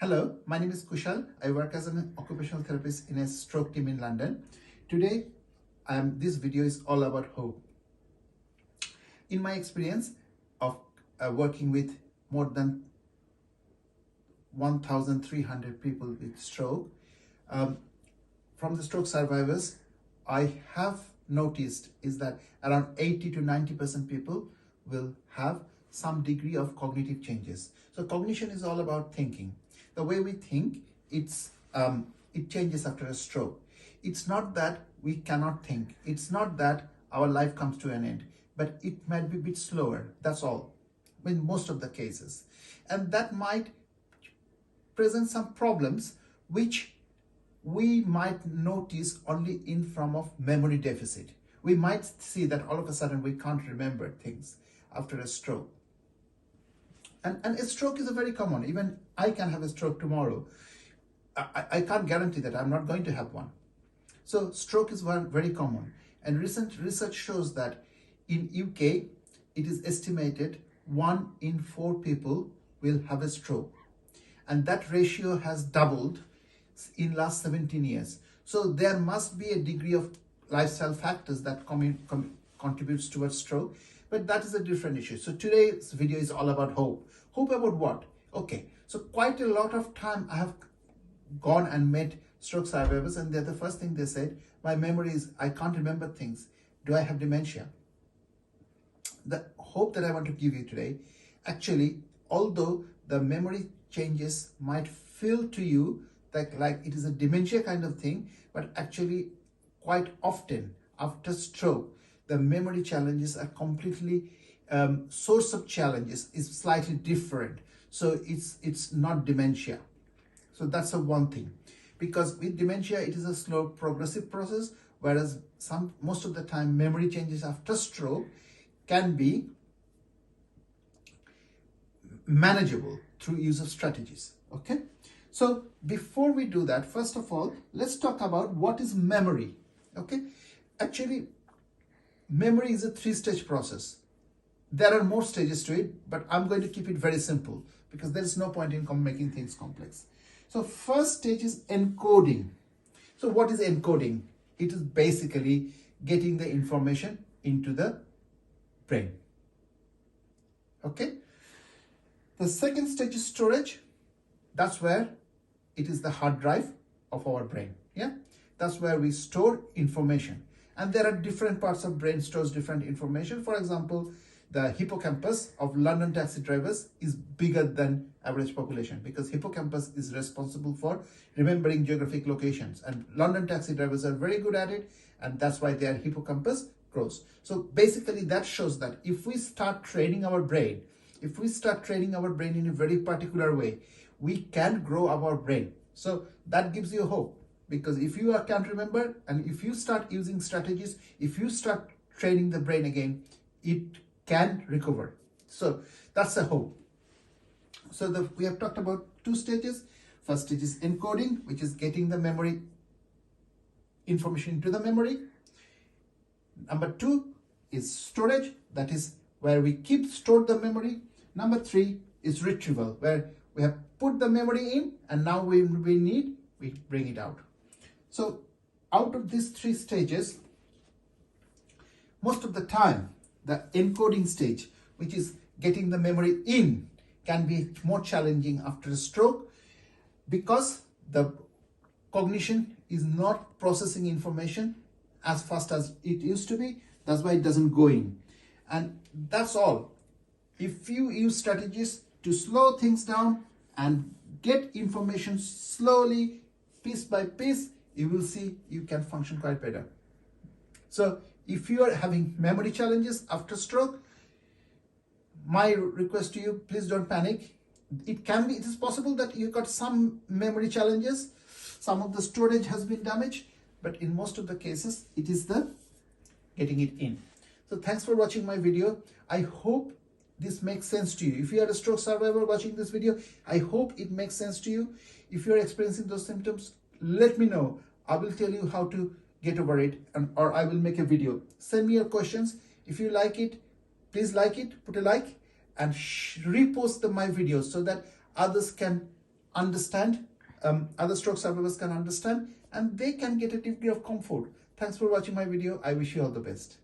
Hello, my name is Kushal. I work as an occupational therapist in a stroke team in London. Today, this video is all about hope. In my experience of working with more than 1,300 people with stroke, from the stroke survivors, I have noticed is that around 80 to 90% people will have some degree of cognitive changes. So cognition is all about thinking. The way we think, it changes after a stroke. It's not that we cannot think. It's not that our life comes to an end, but it might be a bit slower. That's all, in most of the cases. And that might present some problems which we might notice only in form of memory deficit. We might see that all of a sudden we can't remember things after a stroke. And a stroke is a very common. Even I can have a stroke tomorrow. I can't guarantee that I'm not going to have one. So stroke is very common. And recent research shows that in UK, it is estimated 1 in 4 people will have a stroke. And that ratio has doubled in last 17 years. So there must be a degree of lifestyle factors that contributes towards stroke, but that is a different issue. So today's video is all about hope. Hope about what? Okay, so quite a lot of time I have gone and met stroke survivors, and the first thing they said, my memory is, I can't remember things. Do I have dementia? The hope that I want to give you today, actually, although the memory changes might feel to you like it is a dementia kind of thing, but actually quite often after stroke, the memory challenges are completely, source of challenges is slightly different. So it's not dementia. So that's the one thing. Because with dementia, it is a slow progressive process, whereas most of the time memory changes after stroke can be manageable through use of strategies. Okay. So before we do that, first of all, let's talk about what is memory. Okay. Actually, memory is a 3-stage process. There are more stages to it, but I'm going to keep it very simple because there is no point in making things complex. So first stage is encoding. So what is encoding? It is basically getting the information into the brain. Okay. The second stage is storage. That's where it is the hard drive of our brain. Yeah. That's where we store information. And there are different parts of brain stores different information. For example, the hippocampus of London taxi drivers is bigger than average population because hippocampus is responsible for remembering geographic locations, and London taxi drivers are very good at it, and that's why their hippocampus grows. So basically that shows that if we start training our brain, in a very particular way, we can grow our brain. So that gives you hope. Because if you can't remember, and if you start using strategies, if you start training the brain again, it can recover. So that's a hope. So we have talked about 2 stages. First stage is encoding, which is getting the memory information into the memory. Number 2 is storage, that is where we stored the memory. Number 3 is retrieval, where we have put the memory in and now we bring it out. So out of these 3 stages, most of the time, the encoding stage, which is getting the memory in, can be more challenging after a stroke because the cognition is not processing information as fast as it used to be. That's why it doesn't go in. And that's all. If you use strategies to slow things down and get information slowly, piece by piece, you will see you can function quite better. So if you are having memory challenges after stroke, my request to you, please don't panic. It is possible that you got some memory challenges, some of the storage has been damaged, but in most of the cases, it is the getting it in. So thanks for watching my video. I hope this makes sense to you. If you are a stroke survivor watching this video, I hope it makes sense to you. If you are experiencing those symptoms, let me know. I will tell you how to get over it, or I will make a video. Send me your questions. If you like it, please like it, put a like, and repost my videos so that others can understand, other stroke survivors can understand, and they can get a degree of comfort. Thanks for watching my video. I wish you all the best.